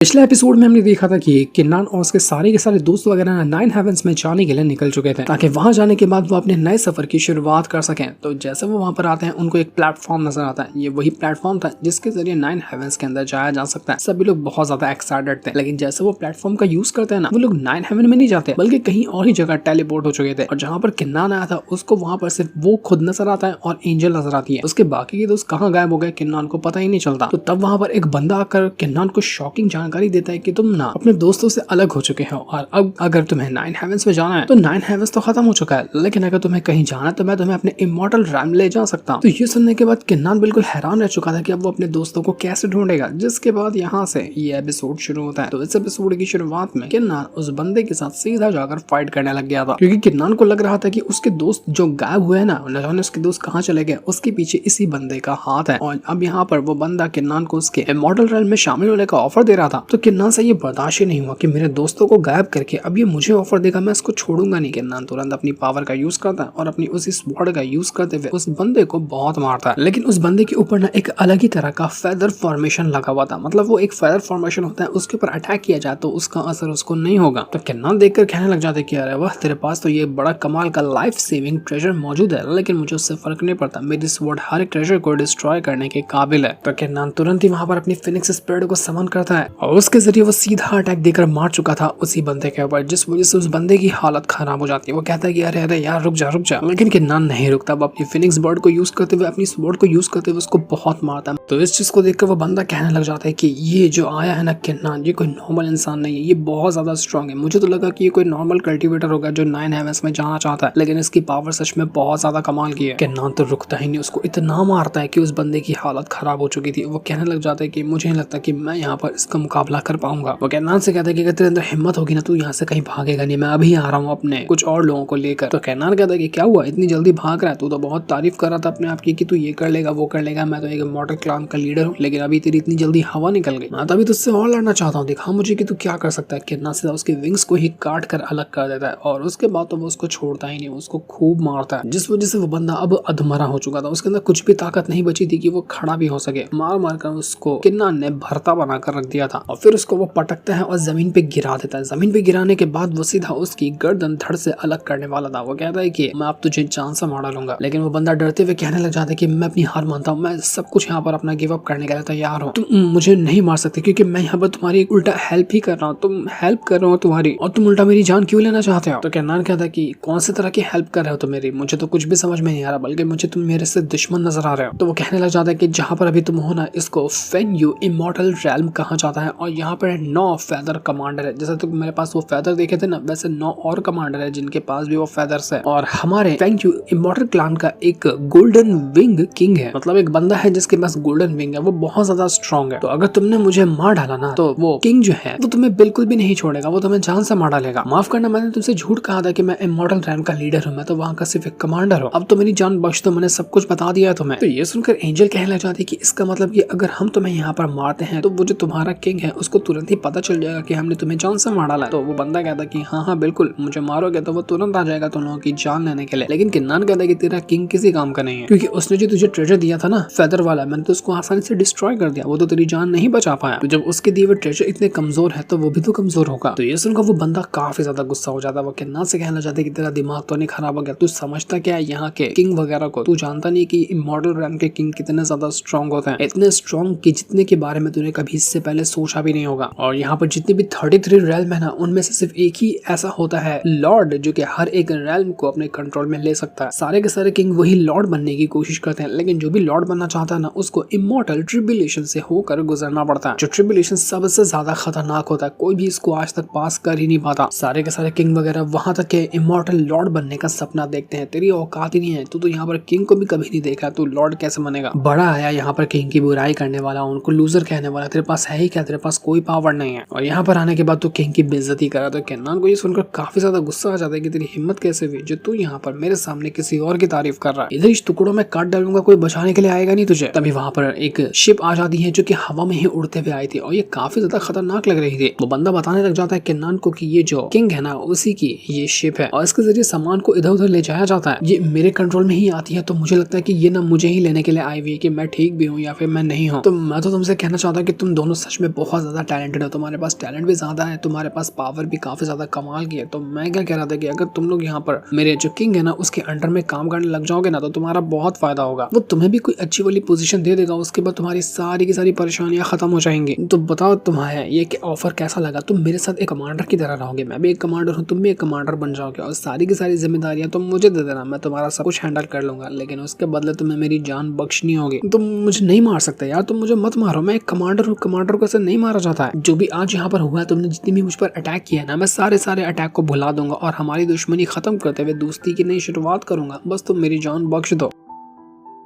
पिछले एपिसोड में हमने देखा था कि किन्नान और उसके सारे के सारे दोस्त वगैरह नाइन हेवंस में जाने के लिए निकल चुके थे ताकि वहां जाने के बाद वो अपने नए सफर की शुरुआत कर सकें। तो जैसे वो वहां पर आते हैं उनको एक प्लेटफॉर्म नजर आता है। ये वही प्लेटफॉर्म था जिसके जरिए नाइन हेवंस के अंदर जाया जा सकता है। सभी लोग बहुत ज्यादा एक्साइटेड थे, लेकिन जैसे वो प्लेटफॉर्म का यूज करते हैं ना, वो लोग नाइन हेवन में नहीं जाते बल्कि कहीं और ही जगह टेलीपोर्ट हो चुके थे। और जहाँ पर किन्नान आया था उसको वहां पर सिर्फ वो खुद नजर आता है और एंजल नजर आती है। उसके बाकी के दोस्त कहाँ गायब हो गए किन्नान को पता ही नहीं चलता। तो तब वहां पर एक बंदा आकर किन्नान को शॉकिंग जानकारी देता है कि तुम ना अपने दोस्तों से अलग हो चुके हो और अब अगर तुम्हें नाइन हेवंस में जाना है तो नाइन हेवंस तो खत्म हो चुका है, लेकिन अगर तुम्हें कहीं जाना है तो मैं तुम्हें अपने इमॉर्टल रैम ले जा सकता हूँ। तो ये सुनने के बाद किन्नान बिल्कुल हैरान रह चुका था कि अब वो अपने दोस्तों को कैसे ढूंढेगा। जिसके बाद यहाँ से ये एपिसोड शुरू होता है। तो इस एपिसोड की शुरुआत में किन्नान उस बंदे के साथ सीधा जाकर फाइट करने लग गया था, क्योंकि किन्नान को लग रहा था कि उसके दोस्त जो गायब हुए हैं ना, न जाने उसके दोस्त कहाँ चले गए, उसके पीछे इसी बंदे का हाथ है। और अब यहाँ पर वो बंदा किन्नान को उसके इमॉर्टल रैम में शामिल होने का ऑफर दे रहा था। तो किन्नान से ये बर्दाश्त ही नहीं हुआ कि मेरे दोस्तों को गायब करके अब ये मुझे ऑफर देगा, मैं इसको छोड़ूंगा नहीं। किन्नान तुरंत अपनी पावर का यूज करता है और अपनी उसी स्वॉर्ड का यूज करते हुए उस बंदे को बहुत मारता है। लेकिन उस बंदे के ऊपर ना एक अलग ही तरह का फेदर फॉर्मेशन लगा हुआ था। मतलब वो एक फेदर फॉर्मेशन होता है, उसके ऊपर अटैक किया जाए तो उसका असर उसको नहीं होगा। तो किन्नान देखकर कहने लग जाते कि अरे वाह, तेरे पास तो ये बड़ा कमाल का लाइफ सेविंग ट्रेजर मौजूद है, लेकिन मुझे उससे फर्क नहीं पड़ता। मेरी स्वॉर्ड हर एक ट्रेजर को डिस्ट्रॉय करने के काबिल है। तो किन्नान तुरंत ही वहां पर अपनी फिनिक्स स्पिरिट को समन करता है और उसके जरिए वो सीधा अटैक देकर मार चुका था उसी बंदे के ऊपर, जिस वजह से उस बंदे की हालत खराब हो जाती है। वो कहता है कि अरे अरे यार रुक जा, लेकिन किन्नान नहीं रुकता। वो अपनी फिनिक्स बर्ड को यूज करते हुए, अपनी स्वॉर्ड को यूज करते हुए उसको बहुत मारता है। तो इस चीज को देखकर वो बंदा कहने लग जाता है कि ये जो आया है ना किन्नान, ये कोई नॉर्मल इंसान नहीं है, ये बहुत ज्यादा स्ट्रॉन्ग है। मुझे तो लगा कि ये कोई नॉर्मल कल्टिवेटर होगा जो नाइन हेवंस में जाना चाहता है, लेकिन इसकी पावर सच में बहुत ज्यादा कमाल की है। किन्नान तो रुकता ही नहीं, उसको इतना मारता है कि उस बंदे की हालत खराब हो चुकी थी। वो कहने लग जाता है कि मुझे नहीं लगता कि मैं यहाँ पर इसका मुकाबला कर पाऊंगा। वो किन्नान से कहता है कि अगर तेरे अंदर हिम्मत होगी ना, तू यहाँ से कहीं भागेगा नहीं, मैं अभी आ रहा हूँ अपने कुछ और लोगों को लेकर। तो किन्नान कहता है कि क्या हुआ, इतनी जल्दी भाग रहा है? तू तो बहुत तारीफ कर रहा था अपने आप की कि तू ये कर लेगा वो कर लेगा, मैं तो एक इमॉर्टल क्लान का लीडर हूँ, लेकिन अभी तेरी इतनी जल्दी हवा निकल गई। मैं तो अभी तुझसे और लड़ना चाहता हूँ, दिखा मुझे कि तू क्या कर सकता है। किन्नान सीधा उसके विंग्स को ही काट कर अलग कर देता है और उसके बाद तो वो उसको छोड़ता ही नहीं, उसको खूब मारता है, जिस वजह से वो बंदा अब अधमरा हो चुका था। उसके अंदर कुछ भी ताकत नहीं बची थी कि वो खड़ा भी हो सके। मार मार कर उसको किन्नान ने भरता बनाकर रख दिया था और फिर उसको वो पटकता है और जमीन पे गिरा देता है। जमीन पे गिराने के बाद वो सीधा उसकी गर्दन धड़ से अलग करने वाला था। वो कहता है कि मैं अब तुझे जान से मार डालूंगा, लेकिन वो बंदा डरते हुए कहने लग जाता है कि मैं अपनी हार मानता हूँ, मैं सब कुछ यहाँ पर अपना गिव अप करने के लिए तैयार हूँ। तुम मुझे नहीं मार सकते क्योंकि मैं यहाँ पर तुम्हारी उल्टा हेल्प ही कर रहा हूँ, तुम हेल्प कर रहा हूँ तुम्हारी, और तुम उल्टा मेरी जान क्यों लेना चाहते हो? तो किन्नान कहता है कि कौन सी तरह की हेल्प कर रहे हो तुम मेरी, मुझे तो कुछ भी समझ में नहीं आ रहा, बल्कि मुझे तुम मेरे से दुश्मन नजर आ रहे हो। तो वो कहने लग जाता है कि जहाँ पर अभी तुम हो ना, इसको फेन्यू इमॉर्टल रैल्म कहा जाता है और यहाँ पर 9 फेदर कमांडर है। जैसे तुम मेरे पास वो फेदर देखे थे ना, वैसे 9 और कमांडर है जिनके पास भी वो फेदर्स है। और हमारे फेन्यू इमॉर्टल क्लान का एक गोल्डन विंग किंग है, मतलब एक बंदा है जिसके पास गोल्डन विंग है, वो बहुत ज्यादा स्ट्रॉन्ग है। तो अगर तुमने मुझे मार डाला ना, तो वो किंग जो है वो तुम्हें बिल्कुल भी नहीं छोड़ेगा, वो तुम्हें जान से मार डालेगा। माफ करना, मैंने तुमसे झूठ कहा था कि मैं इमॉर्टल रैम का लीडर हूँ, मैं तो वहाँ का सिर्फ एक कमांडर हूँ। अब तो मेरी जान बख्श दो, मैंने सब कुछ बता दिया तुम्हें। तो ये सुनकर एंजल कहने लग जाती है कि इसका मतलब कि अगर हम तुम्हें यहाँ पर मारते हैं तो वो जो तुम्हारा किंग है उसको तुरंत ही पता चल जाएगा कि हमने तुम्हें जान से मार डाला है। तो वो बंदा कहता है कि हाँ बिल्कुल, मुझे मारोगे तो वो तुरंत आ जाएगा तुम लोगों की जान लेने के लिए। लेकिन किन्नान कहता है कि तेरा किंग किसी काम का नहीं है, क्योंकि उसने जो तुझे ट्रेजर दिया था ना फेदर वाला, मैंने तो उसको आसानी से डिस्ट्रॉय कर दिया, वो तो तेरी जान नहीं बचा पाया। तो जब उसके दिए हुए ट्रेजर इतने कमजोर है तो वो भी तो कमजोर होगा। तो ये सुनकर वो बंदा काफी ज्यादा गुस्सा हो जाता है। वो किन्नान से कहना चाहता है कि तेरा दिमाग तो नहीं खराब हो गया, तू समझता क्या है यहाँ के किंग वगैरह को? तू जानता नहीं कि इमॉर्टल रैम के किंग कितने ज्यादा स्ट्रॉन्ग होते हैं, इतने स्ट्रॉन्ग कि जितने के बारे में तूने कभी इससे पहले सोचा भी नहीं होगा। और यहाँ पर जितने भी 33 रैल्म है ना, उनमें से सिर्फ एक ही ऐसा होता है लॉर्ड जो कि हर एक रैल्म को अपने कंट्रोल में ले सकता है। सारे के सारे किंग वही लॉर्ड बनने की कोशिश करते हैं, लेकिन जो भी लॉर्ड बनना चाहता है ना, उसको इमॉर्टल ट्रिब्यूलेशन से होकर गुजरना पड़ता है। जो ट्रिब्यूलेशन सबसे ज्यादा खतरनाक होता है, कोई भी इसको आज तक पास कर ही नहीं पाता। सारे के सारे किंग वगैरह वहां तक के इमॉर्टल लॉर्ड बनने का सपना देखते हैं। तेरी औकात ही नहीं है, तू तो यहाँ पर किंग को भी कभी नहीं देखा, तू लॉर्ड कैसे बनेगा? बड़ा आया यहाँ पर किंग की बुराई करने वाला, उनको लूजर कहने वाला, तेरे पास है ही क्या? तेरे पास कोई पावर नहीं है। और यहाँ पर आने के बाद तू किंग की बेइज्जती करा। तो किन्नान को ये सुनकर काफी ज्यादा गुस्सा आ जाता है कि तेरी हिम्मत कैसे हुई जो तू यहाँ पर मेरे सामने किसी और की तारीफ कर रहा है, इधर इस टुकड़ों में काट डालूंगा, कोई बचाने के लिए आएगा नहीं तुझे। तभी वहां पर एक शिप आ जाती है जो कि हवा में ही उड़ते हुए आई थी और ये काफी ज्यादा खतरनाक लग रही थी। वो बंदा बताने लग जाता है किन्नान को कि ये जो किंग है ना, उसी की ये शिप है और इसके जरिए सामान को इधर उधर ले जाया जाता है। ये मेरे कंट्रोल में ही आती है, तो मुझे लगता है कि ये ना मुझे ही लेने के लिए आई हुई है कि मैं ठीक भी हूँ या फिर मैं नहीं हूँ। तो मैं तो तुमसे कहना चाहता हूँ कि तुम दोनों सच में बहुत बहुत ज्यादा टैलेंटेड हो, तुम्हारे पास टैलेंट भी ज्यादा है, तुम्हारे पास पावर भी काफी ज्यादा कमाल की है। तो मैं क्या कह रहा था कि अगर तुम लोग यहाँ पर मेरे जो किंग है ना उसके अंडर में काम करने लग जाओगे ना तो तुम्हारा बहुत फायदा होगा। वो तुम्हें भी कोई अच्छी वाली पोजीशन दे देगा, उसके बाद तुम्हारी सारी की सारी परेशानियां खत्म हो जाएंगी। तो बताओ तुम्हें ये ऑफर कैसा लगा? तुम मेरे साथ एक कमांडर की तरह रहोगे, मैं भी एक कमांडर हूँ, तुम भी एक कमांडर बन जाओगे और सारी की सारी जिम्मेदारियां तुम मुझे दे देना, मैं तुम्हारा सब कुछ हैंडल कर लूंगा, लेकिन उसके बदले तुम्हें मेरी जान बख्शनी होगी। तुम मुझे नहीं मार सकते यार, तुम मुझे मत मारो, मैं एक कमांडर हूँ, कमांडर को ऐसे नहीं मारा जाता है। जो भी आज यहाँ पर हुआ है, तुमने जितनी भी मुझ पर अटैक किया है ना, मैं सारे अटैक को भुला दूंगा और हमारी दुश्मनी खत्म करते हुए दोस्ती की नई शुरुआत करूंगा, बस तुम मेरी जान बख्श दो।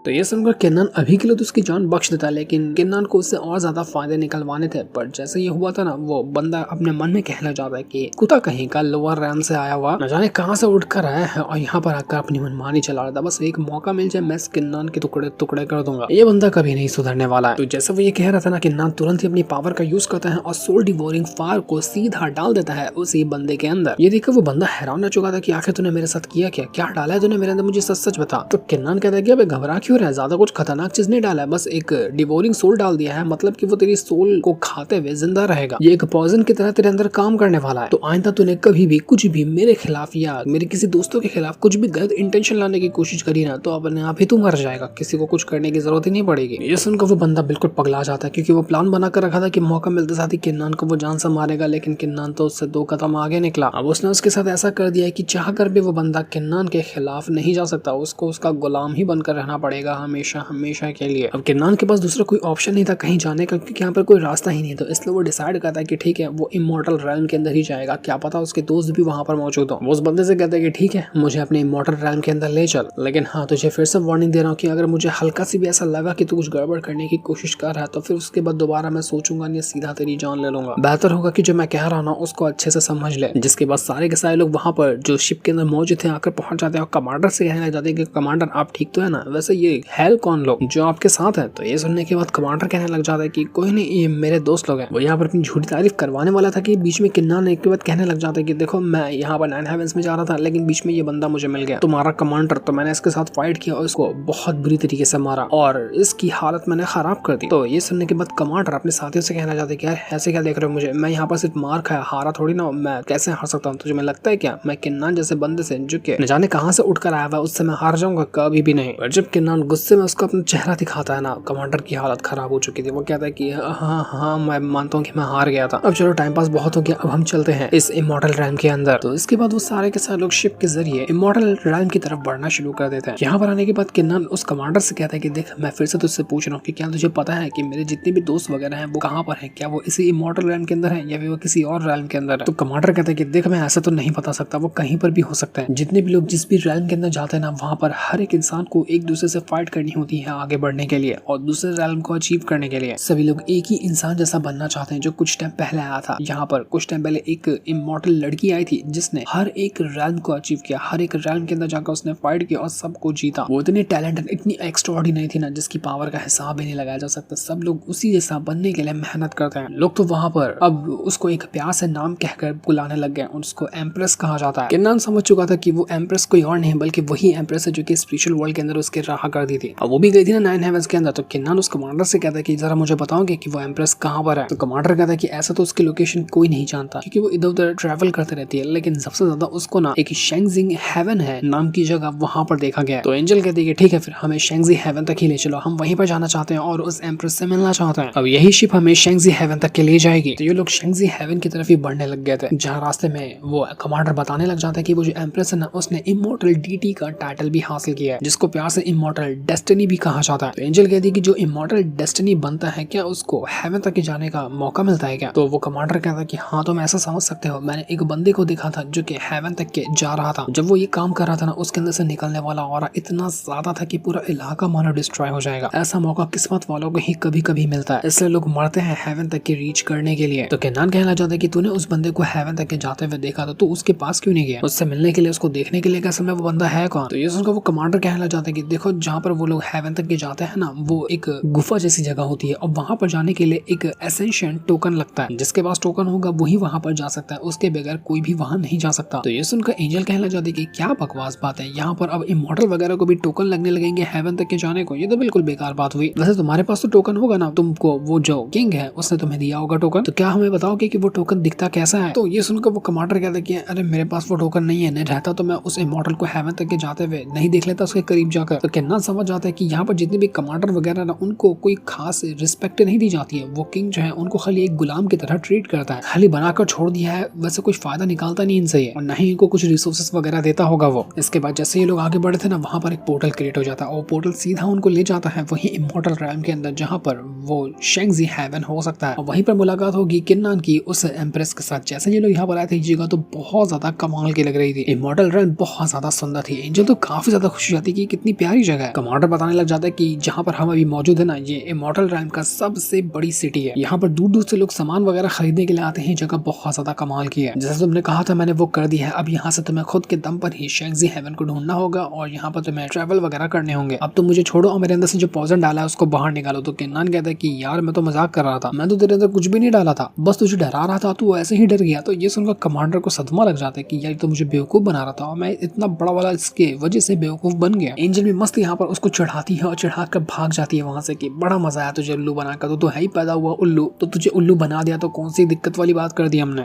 तो ये सुनकर किन्नान अभी के लिए तो उसकी जान बख्श देता है, लेकिन किन्नान को उससे और ज्यादा फायदे निकलवाने थे। पर जैसे ये हुआ था ना, वो बंदा अपने मन में कहना चाहता है कि कुत्ता कहीं का लोअर रैम से आया हुआ न जाने कहां से उठ कर आया है और यहाँ पर आकर अपनी मनमानी चला रहा था, बस एक मौका मिल जाए मैं किन्नान के टुकड़े टुकड़े कर दूंगा, ये बंदा कभी नहीं सुधरने वाला है। तो जैसे वो ये कह रहा था ना, किन्नान तुरंत ही अपनी पावर का यूज करता है और सोल डिवोरिंग फायर को सीधा डाल देता है उसी बंदे के अंदर। ये देखकर वो बंदा हैरान हो चुका था कि आखिर तूने मेरे साथ किया क्या डाला है तूने मेरे अंदर, मुझे सच सच बता। तो किन्नान कहता है कि अबे घबरा क्यों रहा है, ज्यादा कुछ खतरनाक चीज नहीं डाला है, बस एक डिवोरिंग सोल डाल दिया है, मतलब कि वो तेरी सोल को खाते हुए जिंदा रहेगा, ये एक पॉइजन की तरह तेरे अंदर काम करने वाला है। तो आइंदा तूने कभी भी कुछ भी मेरे खिलाफ या मेरे किसी दोस्तों के खिलाफ कुछ भी गलत इंटेंशन लाने की कोशिश करी ना, तो अपने आप ही तू मर जाएगा, किसी को कुछ करने की जरूरत ही नहीं पड़ेगी। ये सुनकर वो बंदा बिल्कुल पगला जाता है, क्योंकि वो प्लान बना कर रखा था कि मौका मिलते साथ ही किन्नान को वो जान से मारेगा, लेकिन किन्नान तो उससे 2 कदम आगे निकला। अब उसने उसके साथ ऐसा कर दिया है कि चाह कर भी वो बंदा किन्नान के खिलाफ नहीं जा सकता, उसको उसका गुलाम ही बनकर रहना पड़ेगा हमेशा हमेशा के लिए। अब किन्नान के पास दूसरा कोई ऑप्शन नहीं था कहीं जाने का, क्योंकि यहाँ पर कोई रास्ता ही नहीं था, इसलिए वो डिसाइड करता है कि ठीक है वो इमॉर्टल रैल्म के अंदर ही जाएगा, क्या पता उसके दोस्त भी वहां पर मौजूद हो। वो उस बंदे से कहता है कि ठीक है मुझे अपने इमॉर्टल रैल्म के अंदर ले चल, लेकिन हाँ तुझे फिर से वार्निंग दे रहा हूँ कि अगर मुझे हल्का सी भी ऐसा लगा कि तू कुछ गड़बड़ करने की कोशिश कर रहा है तो फिर उसके बाद दोबारा मैं सोचूंगा नहीं, सीधा तेरी जान ले लूंगा। बेहतर होगा कि जो मैं कह रहा हूँ उसको अच्छे से समझ ले। जिसके बाद सारे के सारे लोग वहां पर जो शिप के अंदर मौजूद थे आकर पहुंच जाते हैं और कमांडर से कहने लग जाते हैं कि कमांडर आप ठीक तो है ना, वैसे ये हेल कौन लोग जो आपके साथ है। तो ये सुनने के बाद कमांडर कहने लग जाता है कि कोई नहीं ये मेरे दोस्त लोग हैं। वो यहाँ पर अपनी झूठी तारीफ करवाने वाला था कि बीच में किन्नान एक के बाद कहने लग जाता है कि देखो मैं यहाँ पर 9 हेवेंस में जा रहा था, लेकिन बीच में ये बंदा मुझे मिल गया तुम्हारा कमांडर, तो मैंने इसके साथ फाइट किया और इसको बहुत बुरी तरीके से मारा और इसकी हालत मैंने खराब कर दी। तो ये सुनने के बाद कमांडर अपने साथियों से कहना चाहते कि यार ऐसे क्या देख रहे हो मुझे, मैं यहाँ पर सिर्फ मार खाया, हारा थोड़ी ना, मैं कैसे हार सकता हूँ, तुझे लगता है क्या मैं किन्नान जैसे बंदे से जो कि न जाने कहाँ से उठकर आया हुआ उससे मैं हार जाऊंगा, कभी भी नहीं। और जब किन्नान गुस्से में उसका अपना चेहरा दिखाता है ना, कमांडर की हालत खराब हो चुकी थी, वो कहता है कि हाँ मैं मानता हूँ कि मैं हार गया था, अब चलो टाइम पास बहुत हो गया, अब हम चलते हैं इस इमॉर्टल रैम के अंदर। तो इसके बाद वो सारे के सारे लोग शिप के जरिए इमॉर्टल रैम की तरफ बढ़ना शुरू कर देते हैं। यहाँ पर आने के बाद किन्नान उस कमांडर से कहता है कि देख मैं फिर से तुझसे पूछ रहा हूँ कि क्या तुझे पता है कि मेरे जितने भी दोस्त वगैरह हैं वो कहाँ पर हैं, क्या वो इसी इमॉर्टल रैम के अंदर है या फिर वो किसी और रैम के अंदर है। तो कमांडर कहता है कि देख मैं ऐसा तो नहीं बता सकता, वो कहीं पर भी हो सकता है। जितने भी लोग जिस भी रैम के अंदर जाते हैं ना, वहाँ पर हर एक इंसान को एक दूसरे से फाइट करनी होती है आगे बढ़ने के लिए और दूसरे रैम को अचीव करने के लिए। सभी लोग एक ही इंसान जैसा बनना चाहते हैं जो कुछ टाइम पहले आया था। यहाँ पर कुछ टाइम पहले एक इमॉर्टल लड़की आई थी जिसने हर एक रैम को अचीव किया, हर एक रैम के अंदर जाकर उसने फाइट किया और सबको जीता। वो इतनी टैलेंटेड इतनी एक्स्ट्राऑर्डिनरी थी ना जिसकी पावर का हिसाब ही नहीं लगाया जा सकता। सब लोग उसी जैसा बनने के लिए मेहनत करते हैं। लोग तो वहाँ पर अब उसको एक प्यार से नाम कहकर बुलाने लग गए, उसको एम्प्रेस कहा जाता है। किन्नान समझ चुका था कि वो एम्प्रेस कोई और नहीं बल्कि वही एम्प्रेस है जो कि स्पिरिचुअल वर्ल्ड के अंदर उसके रहा करती थी। अब वो भी गई थी ना 9 हेवेंस के अंदर। तो किन्नान उस कमांडर से कहता है कि जरा मुझे बताओगे कि वो एम्प्रेस कहाँ पर है। तो कमांडर कहता है कि ऐसा तो उसकी लोकेशन कोई नहीं जानता क्योंकि वो इधर उधर ट्रैवल करते रहती है, लेकिन सबसे ज्यादा उसको ना एक शेंगजिंग हेवन है नाम की जगह वहां पर देखा गया। तो एंजल कहती है कि ठीक है फिर हमें शेंगजी हेवन तक ही ले चलो, हम वहीं पर जाना चाहते हैं और उस एम्प्रेस से मिलना चाहते हैं। अब यही शिप हमें शेंगजी हेवन तक के ले जाएगी। तो ये लोग शेंगजी हेवन की तरफ ही बढ़ने लग गए थे, जहाँ रास्ते में वो कमांडर बताने लग जाता है कि वो जो एम्प्रेस है ना उसने इमॉर्टल डीटी का टाइटल भी हासिल किया है, जिसको प्यार से इमॉर्टल डेस्टिनी भी कहा जाता है। तो एंजल कहती है कि जो इमॉर्टल डेस्टिनी बनता है क्या उसको हेवन तक जाने का मौका मिलता है क्या। तो वो कमांडर कहता है कि हाँ तुम ऐसा समझ सकते हो, मैंने एक बंदे को देखा था जो कि हेवन तक के जा रहा था। जब वो ये काम कर रहा था ना उसके अंदर से निकलने वाला ऑरा इतना ज्यादा था कि पूरा इलाका मानो डिस्ट्रॉय हो जाएगा। ऐसा मौका किस्मत वालों को ही कभी कभी मिलता है, इसलिए लोग मरते हैं हेवन तक के रीच करने के लिए। तो किन्नान कहना चाहता है कि तूने उस बंदे को हेवन तक के जाते हुए देखा, तो तू उसके पास क्यों नहीं गया, उससे मिलने के लिए, उसको देखने के लिए? कैसे में वो बंदा है कौन? तो ये सुनकर वो कमांडर कहना चाहता है कि देखो जहाँ पर वो लोग हेवन तक के जाते हैं ना, वो एक गुफा जैसी जगह होती है और वहाँ पर जाने के लिए एक एसेंशियल टोकन लगता है। जिसके पास टोकन होगा वही वहाँ पर जा सकता है, उसके बगैर कोई भी वहाँ नहीं जा सकता। तो ये सुनकर एंजल कहने लग जाती कि क्या बकवास बात है, यहाँ पर अब इमॉर्टल वगैरह को भी टोकन लगने लगेंगे हेवन तक के जाने को, ये तो बिल्कुल बेकार बात हुई। वैसे तुम्हारे पास तो टोकन होगा ना, तुमको वो जो किंग है उसने तुम्हें दिया होगा टोकन, तो क्या हमें बताओगे कि वो टोकन दिखता कैसा है। तो ये सुनकर वो कमांडर कहता है कि अरे मेरे पास वो टोकन नहीं है, नहीं रहता तो मैं उस इमॉर्टल को हेवन तक के जाते हुए नहीं देख लेता उसके करीब जाकर। तो किन्नन समझ जाता है कि यहाँ पर जितने भी कमांडर वगैरह ना, उनको कोई खास रिस्पेक्ट नहीं दी जाती है। वो किंग जो है उनको खाली एक गुलाम की तरह ट्रीट करता है, खाली बनाकर छोड़ दिया है, वैसे कुछ फायदा निकालता नहीं इनसे और न ही इनको कुछ रिसोर्सेस वगैरह देता होगा वो। इसके बाद जैसे ये लोग आगे बढ़े थे ना, वहाँ पर एक पोर्टल क्रिएट हो जाता है और पोर्टल सीधा उनको ले जाता है वही इमॉर्टल रैम के अंदर, जहाँ पर वो शेंगजी हेवन हो सकता है। और वहीं पर मुलाकात होगी किन्नन की उस एम्प्रेस के साथ। जैसे ये लोग यहाँ पर आए थे, जगह तो बहुत ज्यादा कमाल की लग रही थी, इमॉर्टल रैम बहुत ज्यादा सुंदर थी। एंजल तो काफी ज्यादा खुशी आती कि कितनी प्यारी जगह है। कमांडर बताने लग जाता है कि जहाँ पर हम अभी मौजूद है ना, ये इमॉर्टल रैम का सबसे बड़ी सिटी है। यहाँ पर दूर दूर से लोग सामान वगैरह खरीदने के लिए आते हैं। जगह बहुत ज्यादा कमाल की है। जैसे तुमने कहा था मैंने वो कर दिया है। अब यहाँ से तुम्हें खुद के दम पर ही शेंगजी हेवन को ढूंढना होगा और यहाँ पर तुम्हें ट्रैवल वगैरह करने होंगे। अब तुम मुझे छोड़ो और मेरे अंदर से जो पॉइजन डाला है उसको बाहर निकालो। तो किन्नन कहता है कि यार मैं तो मजाक कर रहा था, मैं तो तेरे अंदर कुछ भी नहीं डाला था, बस तुझे डरा रहा था, तू ऐसे ही डर गया। तो ये सुनकर कमांडर को सदमा लग जाता है कि यार तो मुझे बेवकूफ बना रहा था और मैं इतना बड़ा वाला इसके वजह से बेवकूफ बन गया। एंजल भी मस्त यहाँ पर उसको चढ़ाती है और चढ़ा कर भाग जाती है वहां से कि बड़ा मजा आया तुझे उल्लू बनाकर, तो है ही पैदा हुआ उल्लू, तो तुझे उल्लू बना दिया तो कौन सी दिक्कत वाली बात कर दी हमने।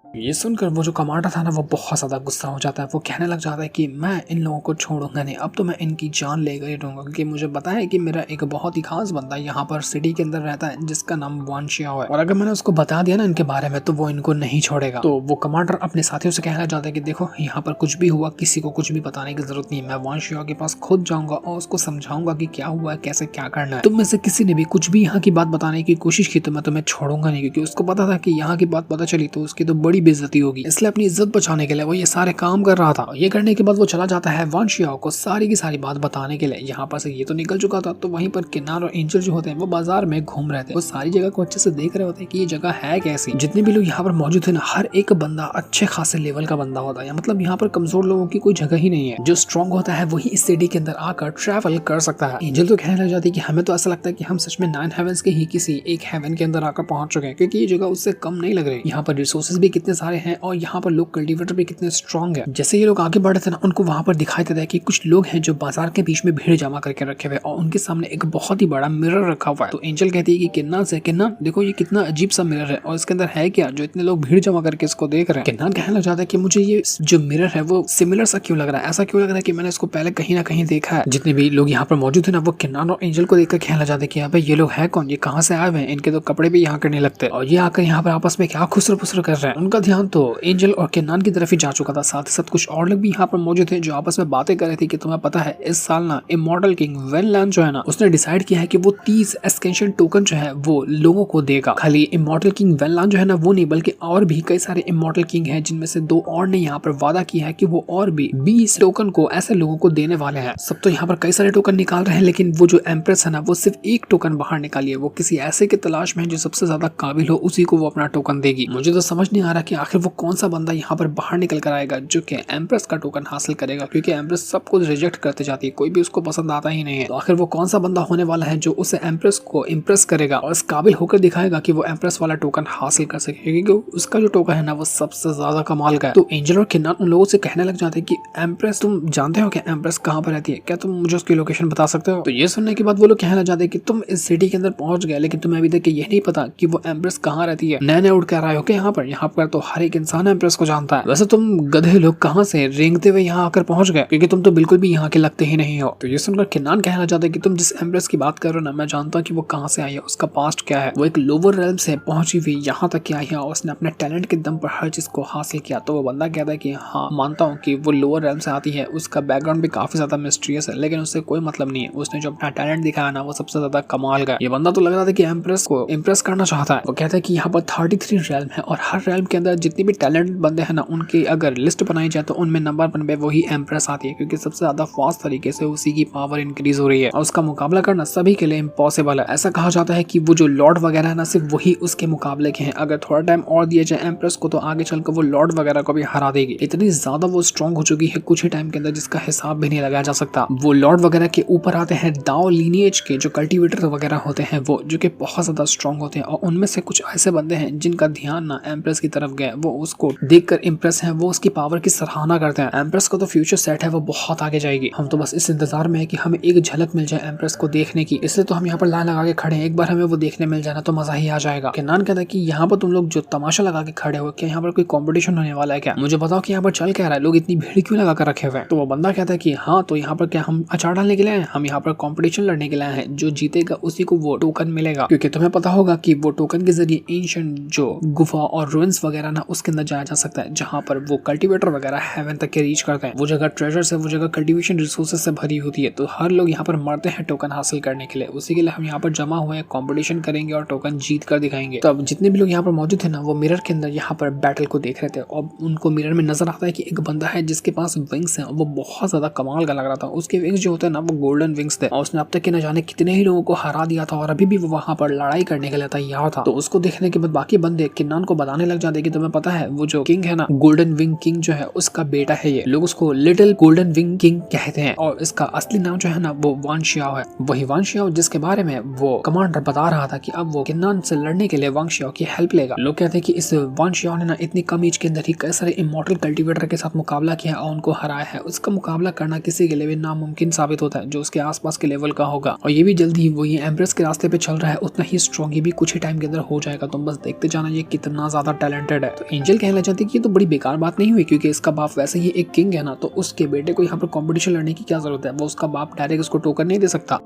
ये सुनकर वो जो कमांडर था ना, वो बहुत ज्यादा गुस्सा हो जाता है। वो कहने लग जाता है कि मैं इन लोगों को छोड़ूंगा नहीं, अब तो मैं इनकी जान लेकर ही रहूंगा, क्योंकि मुझे पता है कि मेरा एक बहुत ही खास बंदा यहाँ पर सिटी के अंदर रहता है जिसका नाम वान शियाओ है, और अगर मैंने उसको बता दिया ना इनके बारे में तो वो इनको नहीं छोड़ेगा। तो वो कमांडर अपने साथियों से कहने लग जाता है कि देखो यहाँ पर कुछ भी हुआ किसी को कुछ भी बताने की जरूरत नहीं है, मैं वान शियाओ के पास खुद जाऊंगा और उसको समझाऊंगा कि क्या हुआ है, कैसे क्या करना है। तुम में से किसी ने भी कुछ भी यहाँ की बात बताने की कोशिश की तो मैं तुम्हें छोड़ूंगा नहीं, क्योंकि उसको पता था कि यहाँ की बात पता चली तो उसकी तो बड़ी बेइज्जती होगी, इसलिए अपनी इज्जत बचाने के लिए वो ये सारे काम कर रहा था। ये करने के बाद वो चला जाता है वान शियाओ को सारी की सारी बात बताने के लिए। यहाँ पर से ये तो निकल चुका था, तो वहीं पर किन्नन और एंजल जो होते हैं वो बाजार में घूम रहे थे। वो सारी जगह को अच्छे से देख रहे होते हैं कि ये जगह है कैसी। जितने भी लोग यहाँ पर मौजूद थे ना, हर एक बंदा अच्छे खासे लेवल का बंदा होता है, मतलब यहाँ पर कमजोर लोगों की कोई जगह ही नहीं है। जो स्ट्रॉन्ग होता है वही इस सिटी के अंदर आकर ट्रैवल कर सकता है। एंजल तो कहने लग जाती है कि हमें तो ऐसा लगता है कि हम सच में 9 हेवंस के ही किसी एक हेवन के अंदर आकर पहुंच चुके हैं, क्योंकि ये जगह उससे कम नहीं लग रही। यहाँ पर रिसोर्सेज भी कितने सारे हैं और यहाँ पर लोग कल्टीवेटर भी कितने स्ट्रॉन्ग है। जैसे ये लोग आगे बढ़े थे ना, उनको वहां पर दिखाई देता है कि कुछ लोग हैं जो बाजार के बीच में भीड़ जमा करके रखे हुए और उनके सामने एक बहुत ही बड़ा मिरर रखा हुआ है। तो एंजल कहती है कि किन्नन से, किन्नन देखो ये कितना अजीब सा मिरर है और इसके अंदर है क्या जो इतने लोग भीड़ जमा करके इसको देख रहे हैं। किन्नन कहने लग जाता है कि मुझे ये जो मिरर है वो सिमिलर सा क्यों लग रहा है, ऐसा क्यों लग रहा है कि मैंने इसको पहले कहीं ना कहीं देखा है। जितने भी लोग यहाँ पर मौजूद है ना, वो किन्नन और एंजल को देखकर कहने लग जाते हैं कि अबे ये लोग है कौन, ये कहाँ से आए हुए हैं, इनके तो कपड़े भी यहाँ करने लगते हैं और ये आकर यहाँ पर आपस में क्या खुसर फुसर कर रहे हैं। उनका ध्यान तो एंजल और किन्नन की तरफ ही जा चुका था। साथ ही साथ कुछ और लोग भी यहाँ पर मौजूद थे जो आपस में बातें कर रहे थे कि तुम्हें पता है इस साल ना इमॉर्टल किंग वेनलैंड जो है ना, उसने डिसाइड किया है कि वो 30 एस्केंशन टोकन जो है वो लोगों को देगा। खाली इमॉर्टल किंग वेनलैंड जो है ना वो नहीं, बल्कि और भी कई सारे इमॉर्टल किंग हैं, जिनमें से 2 और ने यहाँ पर वादा किया है कि वो और भी 20 टोकन को ऐसे लोगों को देने वाले हैं। सब तो यहाँ पर कई सारे टोकन निकाल रहे हैं, लेकिन वो जो एम्प्रेस है ना वो सिर्फ एक टोकन बाहर निकाली है। वो किसी ऐसे की तलाश में है जो सबसे ज्यादा काबिल हो, उसी को वो अपना टोकन देगी। मुझे तो समझ नहीं आ रहा कि आखिर वो कौन सा बंदा यहाँ पर बाहर निकल कर आएगा जो कि एम्प्रेस का टोकन हासिल करेगा, क्योंकि एम्प्रेस सब कुछ रिजेक्ट करते जाती है, कोई भी उसको पसंद आता ही नहीं है। तो आखिर वो कौन सा बंदा होने वाला है जो उसे एम्प्रेस को इम्प्रेस करेगा और इस काबिल होकर दिखाएगा कि वो एम्प्रेस वाला टोकन हासिल कर सके, क्योंकि उसका जो टोकन है ना वो सबसे ज्यादा कमाल का है। तो एंजल और किन्नन उन लोगों से कहने लग जाते हैं कि एम्प्रेस, तुम जानते हो क्या एम्प्रेस कहाँ पर रहती है, क्या तुम मुझे उसकी लोकेशन बता सकते हो। तो ये सुनने के बाद वो लोग कहने लग जाते हैं कि तुम इस सिटी के अंदर पहुंच गए, लेकिन तुम्हें अभी तक ये नहीं पता कि वो एम्प्रेस कहाँ रहती है। नए नए उड़ कर आए हो क्या यहाँ पर तो हर एक इंसान एम्प्रेस को जानता है। वैसे तुम गधे लोग कहाँ से रेंगते हुए यहाँ आकर पहुंच गए, क्योंकि तुम तो बिल्कुल भी यहाँ के लगते ही नहीं हो। तो ये सुनकर किन्नन कहना चाहता है कि तुम जिस एम्प्रेस की बात कर रहे हो ना, मैं जानता हूँ कि वो कहाँ से आई है, उसका पास्ट क्या है। वो एक लोअर रेल्म से पहुंची हुई यहाँ तक आई है और उसने अपने टैलेंट के दम पर हर चीज को हासिल किया। तो वो बंदा कहता है कि हाँ मानता हूँ कि वो लोअर रेल्म से आती है, उसका बैकग्राउंड भी काफी ज्यादा मिस्टीरियस है, लेकिन उससे कोई मतलब नहीं है। उसने जो अपना टैलेंट दिखाया ना वो सबसे ज्यादा कमाल का। ये बंदा तो लग रहा था कि एम्प्रेस को इम्प्रेस करना चाहता है। वो कहता है कि यहाँ पर 33 रेल्म है और हर रेल्म के अंदर अंदर जितने भी टैलेंटेड बंदे हैं ना, उनकी अगर लिस्ट बनाई जाए तो उनमें नंबर 1 पे वही एम्प्रेस आती है, क्योंकि सबसे ज्यादा फास्ट तरीके से उसी की पावर इंक्रीज हो रही है और उसका मुकाबला करना सभी के लिए इम्पॉसिबल है। ऐसा कहा जाता है कि वो जो लॉर्ड वगैरह है ना, सिर्फ वही उसके मुकाबले के हैं। अगर थोड़ा टाइम और दिया जाए एम्प्रेस को तो आगे चलकर वो लॉर्ड वगैरह को भी हरा देगी। इतनी ज्यादा वो स्ट्रॉन्ग हो चुकी है कुछ ही टाइम के अंदर जिसका हिसाब भी नहीं लगाया जा सकता। वो लॉर्ड वगैरह के ऊपर आते हैं दाओ लीनिएज के जो कल्टीवेटर वगैरह होते हैं, वो जो कि बहुत ज्यादा स्ट्रॉन्ग होते हैं और उनमें से कुछ ऐसे बंदे हैं जिनका ध्यान ना एम्प्रेस की तरफ गया, वो उसको देखकर इम्प्रेस है, वो उसकी पावर की सराहना करते हैं। एम्प्रेस का तो फ्यूचर सेट है, वो बहुत आगे जाएगी। हम तो बस इस इंतजार में है कि हमें एक झलक मिल जाए एम्प्रेस को देखने की, इसलिए तो हम यहाँ पर लाइन लगा के खड़े हैं। एक बार हमें वो देखने मिल जाना तो मजा ही आ जाएगा। केनान कहता है कि यहाँ पर तुम लोग जो तमाशा लगा के खड़े हो, क्या यहाँ पर कोई कंपटीशन होने वाला है क्या? मुझे बताओ कि यहाँ पर चल क्या रहा है, लोग इतनी भीड़ क्यों लगा कर रखे हुए हैं? तो वो बंदा कहता है कि हाँ, तो यहाँ पर क्या हम अचार डालने के लिए आए? हम यहाँ पर कंपटीशन लड़ने के लिए आए हैं, जो जीतेगा उसी को वो टोकन मिलेगा। क्योंकि तुम्हें पता होगा कि वो टोकन के जरिए एंशिएंट जो गुफा और रुइंस वगैरह ना, उसके अंदर जाया जा सकता है, जहाँ पर वो कल्टीवेटर वगैरह हेवन तक के रीच करते हैं। वो जगह ट्रेजर से, वो जगह कल्टीवेशन रिसोर्सेज से भरी होती है, तो हर लोग यहाँ पर मरते हैं टोकन हासिल करने के लिए। उसी के लिए हम यहाँ पर जमा हुए हैं, कॉम्पिटिशन करेंगे और टोकन जीत कर दिखाएंगे। तो अब जितने भी लोग यहाँ पर मौजूद थे ना, वो मिरर के अंदर यहाँ पर बैटल को देख रहे थे और उनको मिरर में नजर आता है कि एक बंदा है जिसके पास विंग्स हैं, वो बहुत ज्यादा कमाल का लग रहा था। उसके विंग्स जो होते हैं ना, वो गोल्डन विंग्स थे और उसने अब तक के न जाने कितने ही लोगों को हरा दिया था और अभी भी वो वहां पर लड़ाई करने के लिए तैयार था। तो उसको देखने के बाद बाकी बंदे किन्नान को बताने लग जाते कि तुम्हें पता है वो जो किंग है ना, गोल्डन विंग किंग जो है, उसका बेटा है ये। लोग उसको लिटिल गोल्डन विंग किंग कहते हैं और इसका असली नाम जो है ना, वो वान शियाओ है। वही वान शियाओ जिसके बारे में वो कमांडर बता रहा था कि अब वो किन्नान से लड़ने के लिए वांग शियाओ की हेल्प लेगा। लोग कहते हैं कि इस वान शियाओ ने ना इतनी कम एज के अंदर ही कई सारे इमॉर्टल कल्टीवेटर के साथ मुकाबला किया और उनको हराया है। उसका मुकाबला करना किसी के लिए भी नामुमकिन साबित होता है जो उसके आसपास के लेवल का होगा। और ये भी जल्दी वो ये एम्प्रेस के रास्ते पे चल रहा है, उतना ही स्ट्रॉन्ग ये भी कुछ ही टाइम के अंदर हो जाएगा। तुम बस देखते जाना ये कितना ज्यादा टैलेंटेड है। तो एंजल कहना चाहती है कि ये तो बड़ी बेकार बात नहीं हुई, क्योंकि इसका बाप वैसे ही एक किंग है ना, तो उसके बेटे को यहाँ पर कॉम्पिटिशन लड़ने की क्या जरूरत है? वो उसका बाप डायरेक्ट उसको टोकन नहीं दे सकता।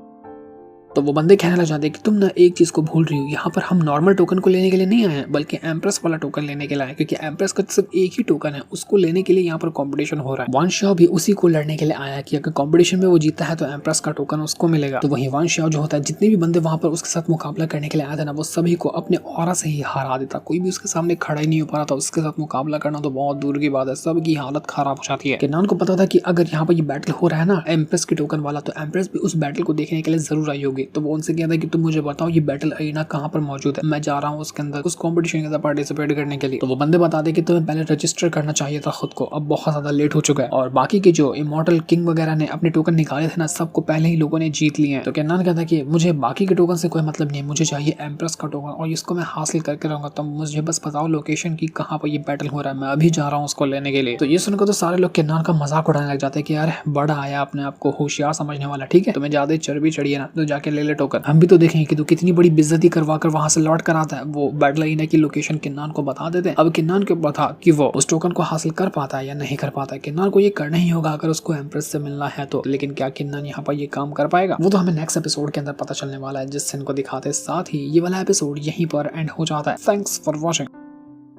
तो वो बंदे कहने लग जाते कि तुम ना एक चीज को भूल रही हो, यहाँ पर हम नॉर्मल टोकन को लेने के लिए नहीं आए हैं, बल्कि एम्प्रेस वाला टोकन लेने के लिए आए, क्योंकि एम्प्रेस का सिर्फ एक ही टोकन है, उसको लेने के लिए यहाँ पर कंपटीशन हो रहा है। वान शियाओ भी उसी को लड़ने के लिए आया कि अगर कंपटीशन में वो जीता है तो एम्प्रेस का टोकन उसको मिलेगा। तो वही वान शियाओ जो होता है, जितने भी बंदे वहां पर उसके साथ मुकाबला करने के लिए आए थे ना, वो सभी को अपने ऑरा से ही हरा देता। कोई भी उसके सामने खड़ा ही नहीं हो पा रहा था। उसके साथ मुकाबला करना तो बहुत दूर की बात है, सबकी हालत खराब हो जाती है। केनान को पता था कि अगर यहाँ पर ये बैटल हो रहा है ना एम्प्रेस के टोकन वाला, तो एम्प्रेस भी उस बैटल को देखने के लिए जरूर आई होगी। तो वो उनसे कहता है कि तुम मुझे बताओ ये बैटल अरीना कहाँ पर मौजूद है, मैं जा रहा हूँ उसके अंदर उस कंपटीशन के अंदर पार्टिसिपेट करने के लिए। तो वो बंदे बता दे कि तुम्हें पहले रजिस्टर करना चाहिए था खुद को, अब बहुत ज्यादा लेट हो चुका है। और बाकी के जो इमॉर्टल किंग वगैरह ने अपने टोकन निकाले थे ना, सबको पहले ही लोगों ने जीत लिए हैं। तो केनान कहता है कि मुझे बाकी के टोकन से कोई मतलब नहीं, मुझे चाहिए एम्प्रेस का टोकन और इसको मैं हासिल करके रहूंगा। तो मुझे बस बताओ लोकेशन की कहाँ पर ये बैटल हो रहा है, मैं अभी जा रहा हूँ उसको लेने के लिए। तो ये सुनकर तो सारे लोग केनान का मजाक उड़ाने लग जाते हैं कि यार बड़ा आया अपने आप को होशियार समझने वाला, ठीक है तुम्हें ज्यादा चर्बी चढ़ी है ना, तो जाके ले ले टोकन, हम भी तो देखेंगे कि तू कितनी बड़ी बेइज्जती करवा कर वहां से लौट कर आता है। वो बैटल अरीना की लोकेशन किन्नान को बता देते हैं। अब किन्नान के ऊपर था कि वो उस टोकन को हासिल कर पाता है या नहीं कर पाता है। किन्नान को ये करना ही होगा अगर उसको एम्प्रेस से मिलना है तो, लेकिन क्या किन्नान यहाँ पर ये काम कर पाएगा, वो तो हमें नेक्स्ट एपिसोड के अंदर पता चलने वाला है, जिससे इनको दिखाते। साथ ही ये वाला एपिसोड यहीं पर एंड हो जाता है। Thanks for watching.